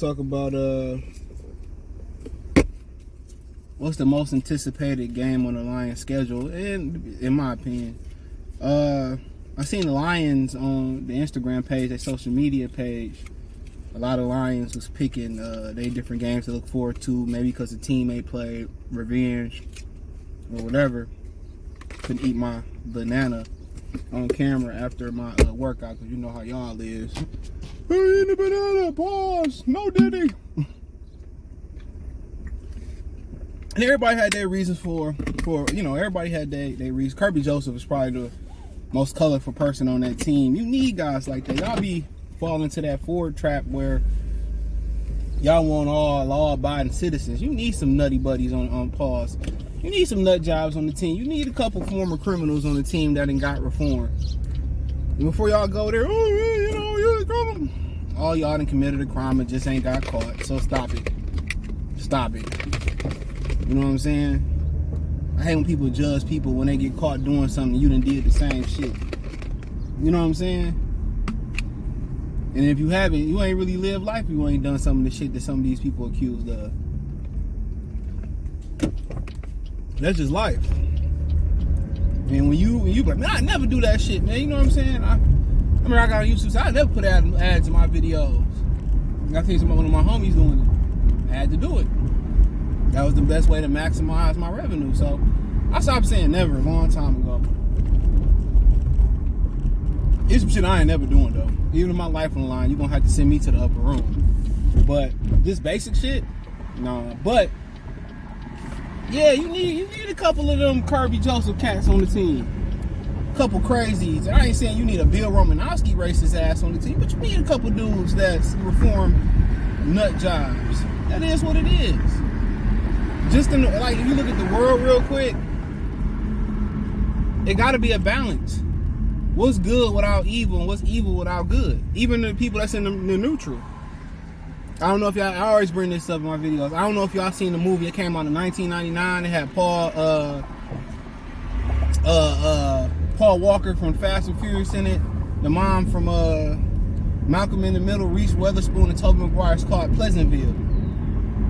talk about what's the most anticipated game on the Lions schedule, and in my opinion, I seen the Lions on the Instagram page, their social media page. A lot of Lions was picking they different games to look forward to, maybe because the teammate played revenge or whatever. Couldn't eat my banana on camera after my workout, because you know how y'all is. I eat the banana, pause, no Diddy. And everybody had their reasons for everybody had their reasons. Kirby Joseph is probably the most colorful person on that team. You need guys like that. Y'all be falling into that Ford trap where y'all want all law-abiding citizens. You need some nutty buddies on pause. You need some nut jobs on the team. You need a couple former criminals on the team that ain't got reformed. And before y'all go there, you're a criminal. All y'all done committed a crime and just ain't got caught. So stop it. Stop it. You know what I'm saying? I hate when people judge people when they get caught doing something you done did the same shit. You know what I'm saying? And if you haven't, you ain't really lived life. You ain't done some of the shit that some of these people accused of. That's just life. And when you like, man, I never do that shit, man. You know what I'm saying? I remember I got on YouTube, so I never put ads in my videos. I think one of my homies doing it. I had to do it. That was the best way to maximize my revenue. So I stopped saying never a long time ago. It's some shit I ain't never doing though. Even in my life on the line, you're gonna have to send me to the upper room. But this basic shit, no. But yeah, you need a couple of them Kirby Joseph cats on the team. A couple crazies. I ain't saying you need a Bill Romanowski racist ass on the team, but you need a couple dudes that's reform nut jobs. That is what it is. Just like if you look at the world real quick, it got to be a balance. What's good without evil and what's evil without good? Even the people that's in the neutral. I don't know if y'all, I always bring this up in my videos. I don't know if y'all seen the movie. It came out in 1999. It had Paul Walker from Fast and Furious in it. The mom from Malcolm in the Middle, Reese Witherspoon, and Tobey Maguire's called Pleasantville.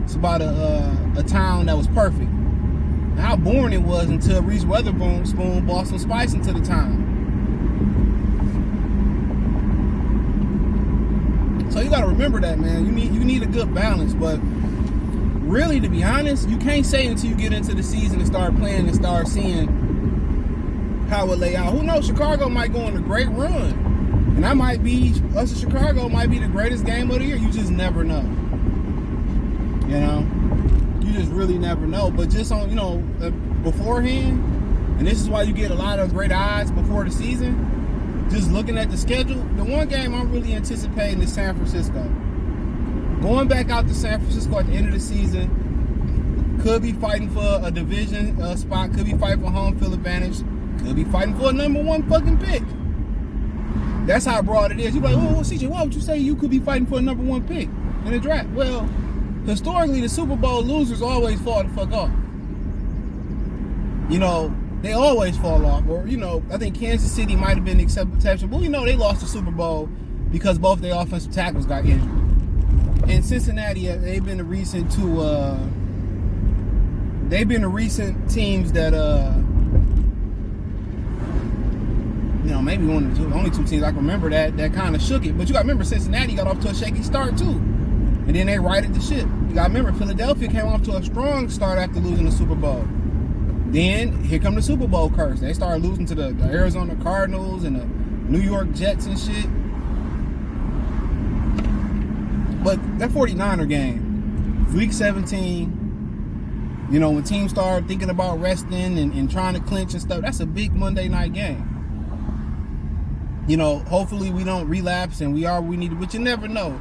It's about a town that was perfect. And how boring it was until Reese Witherspoon brought some spice into the town. So you gotta remember that, man. You need a good balance, but really, to be honest, you can't say until you get into the season and start playing and start seeing how it lay out. Who knows? Chicago might go on a great run, and that might be us in Chicago might be the greatest game of the year. You just never know. You know, you just really never know. But just on beforehand, and this is why you get a lot of great odds before the season. Just looking at the schedule, the one game I'm really anticipating is San Francisco. Going back out to San Francisco at the end of the season, could be fighting for a division spot, could be fighting for home field advantage, could be fighting for a number one fucking pick. That's how broad it is. You're like, oh, CJ, why would you say you could be fighting for a number one pick in the draft? Well, historically, the Super Bowl losers always fall the fuck off. You know, they always fall off. Or, I think Kansas City might have been the exception. But, they lost the Super Bowl because both their offensive tackles got injured. And Cincinnati, they've been the recent teams that, maybe one of the only two teams I can remember that kind of shook it. But you got to remember, Cincinnati got off to a shaky start, too. And then they righted the ship. You got to remember, Philadelphia came off to a strong start after losing the Super Bowl. Then, here come the Super Bowl curse. They started losing to the Arizona Cardinals and the New York Jets and shit. But that 49er game, Week 17, when teams start thinking about resting and trying to clinch and stuff, that's a big Monday night game. Hopefully we don't relapse and we need to, but you never know.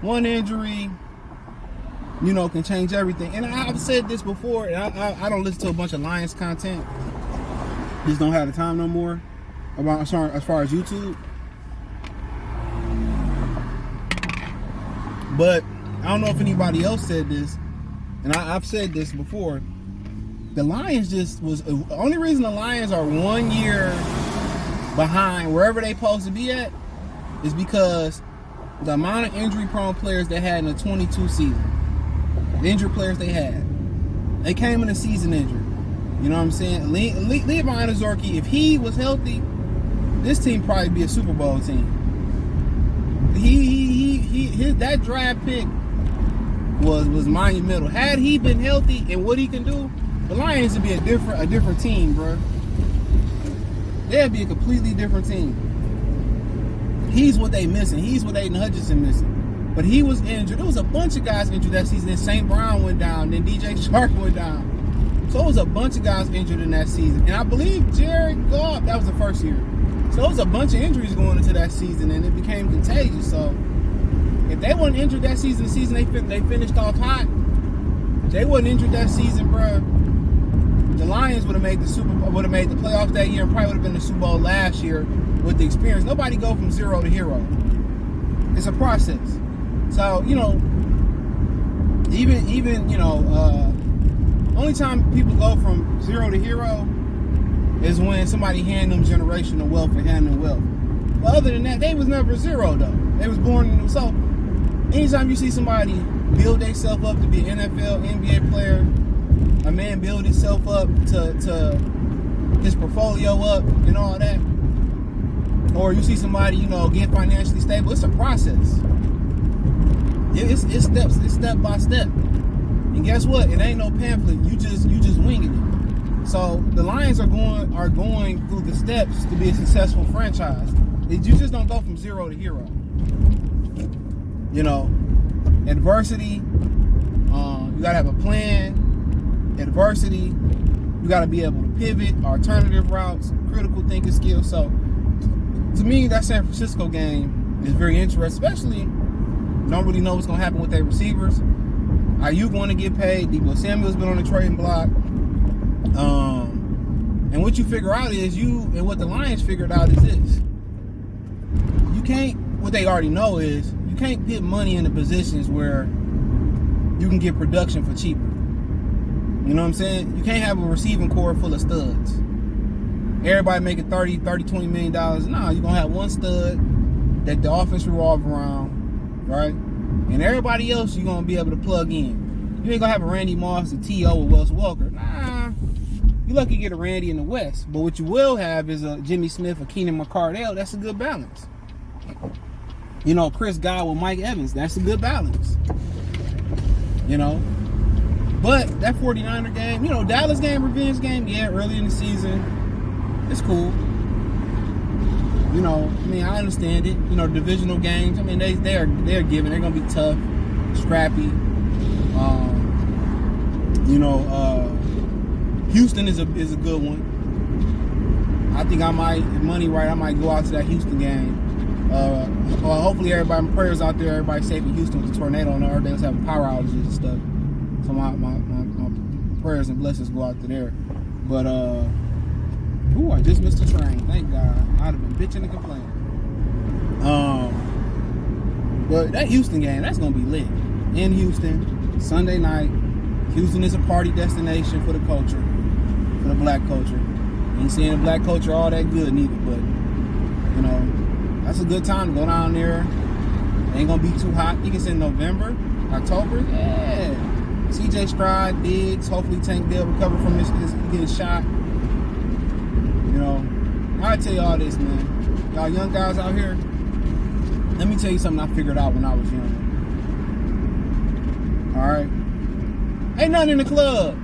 One injury, can change everything. And I've said this before, and I don't listen to a bunch of Lions content. Just don't have the time no more as far as YouTube. But I don't know if anybody else said this, and I've said this before. The Lions the only reason the Lions are 1 year behind wherever they supposed to be at is because the amount of injury-prone players they had in the 22 season, the injured players they had, they came in the season injured. You know what I'm saying? Levan Azorki, if he was healthy, this team probably be a Super Bowl team. That draft pick was monumental. Had he been healthy and what he can do, the Lions would be a different team, bro. They'd be a completely different team. He's what they missing. He's what Aiden Hutchinson missing. But he was injured. There was a bunch of guys injured that season. Then St. Brown went down. Then DJ Shark went down. So it was a bunch of guys injured in that season. And I believe Jared Goff, that was the first year. So it was a bunch of injuries going into that season, and it became contagious. So if they weren't injured that season, the season they finished off hot, if they wasn't injured that season, bro, the Lions would have made the playoffs that year and probably would have been the Super Bowl last year with the experience. Nobody go from zero to hero. It's a process. So, you know, even you know, only time people go from zero to hero is when somebody hand them generational wealth and hand them wealth. But other than that, they was never zero though. They was born. So anytime you see somebody build themselves up to be an NFL, NBA player, a man build himself up to his portfolio up and all that, or you see somebody, you know, get financially stable, it's a process. It's steps. It's step by step. And guess what? It ain't no pamphlet. You just winging it. So the Lions are going through the steps to be a successful franchise. You just don't go from zero to hero. You know, adversity. You gotta have a plan. Adversity. You gotta be able to pivot, alternative routes, critical thinking skills. So to me, that San Francisco game is very interesting, especially don't really know what's gonna happen with their receivers. Are you going to get paid? Deebo Samuel's been on the trading block. And what you figure out is and what the Lions figured out is this. You can't, what they already know is, you can't put money into positions where you can get production for cheaper. You know what I'm saying? You can't have a receiving core full of studs. Everybody making $30, $20 million. No, you're going to have one stud that the offense revolve around, right? And everybody else you're going to be able to plug in. You ain't going to have a Randy Moss, a T.O., or Wes Welker. Nah. You lucky to get a Randy in the West. But what you will have is a Jimmy Smith, a Keenan McCardell. That's a good balance. You know, Chris Godwin, Mike Evans. That's a good balance. You know. But that 49er game, you know, Dallas game, revenge game, yeah, early in the season. It's cool. You know, I mean, I understand it. You know, divisional games, I mean, they're given. They're going to be tough, scrappy. You know, Houston is a good one. I think I might, if money right, I might go out to that Houston game. Hopefully everybody, my prayers out there, everybody safe in Houston with the tornado and our days having power outages and stuff. So my prayers and blessings go out to there. But, I just missed a train. Thank God. I'd have been bitching and complaining. But that Houston game, that's going to be lit. In Houston, Sunday night. Houston is a party destination for the culture, for the black culture. Ain't seeing the black culture all that good neither, but, you know, that's a good time to go down there. Ain't going to be too hot. I think it's in November, October. Yeah. CJ Stroud, Diggs, hopefully Tank Dell recover from his getting shot. You know, I tell you all this, man. Y'all young guys out here, let me tell you something I figured out when I was young. Alright? Ain't nothing in the club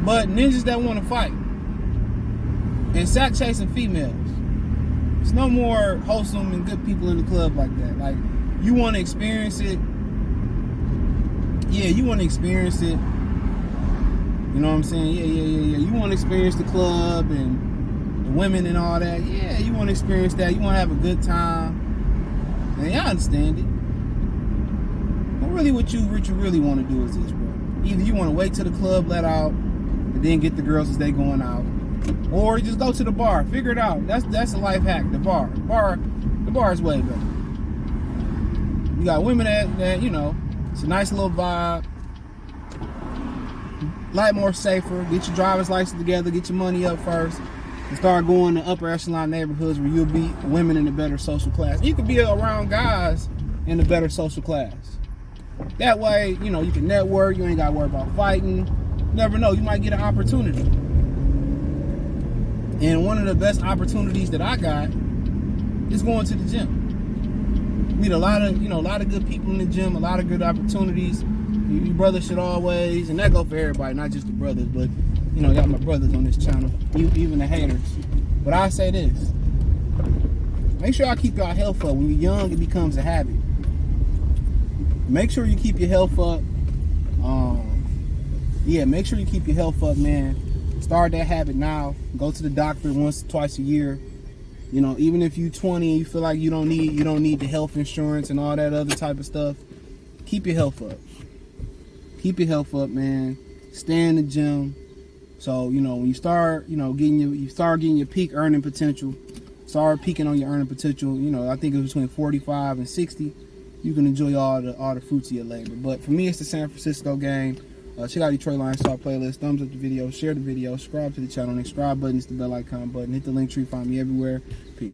but ninjas that want to fight and sack chasing females. There's no more wholesome and good people in the club like that. Like, you want to experience it. Yeah, you want to experience it. You know what I'm saying? Yeah. You want to experience the club and the women and all that. Yeah, you want to experience that. You want to have a good time. And I understand it. But really what you really want to do is this, bro. Either you want to wait till the club let out and then get the girls as they going out. Or you just go to the bar. Figure it out. That's a life hack, the bar. The bar is way better. You got women that, you know, it's a nice little vibe. A lot more safer. Get your driver's license together. Get your money up first. and start going to upper echelon neighborhoods where you'll be women in a better social class. You could be around guys in a better social class. That way, you know, you can network. You ain't got to worry about fighting. You never know. You might get an opportunity. And one of the best opportunities that I got is going to the gym. Meet a lot of good people in the gym, a lot of good opportunities. Your brother should always, and that go for everybody, not just the brothers, but you know, y'all my brothers on this channel, even the haters. But I say this: make sure y'all keep y'all health up. When you're young, it becomes a habit. Make sure you keep your health up. Make sure you keep your health up, man. Start that habit now. Go to the doctor once, twice a year. You know, even if you're 20 and you feel like you don't need the health insurance and all that other type of stuff, keep your health up. Keep your health up, man. Stay in the gym. So, you know, when you start, getting your peak earning potential, start peaking on your earning potential, you know, I think it's between 45 and 60. You can enjoy all the fruits of your labor. But for me, it's the San Francisco game. Check out Detroit Lions Talk playlist. Thumbs up the video, share the video, subscribe to the channel. The subscribe button is the bell icon button. Hit the link tree, find me everywhere. Peace.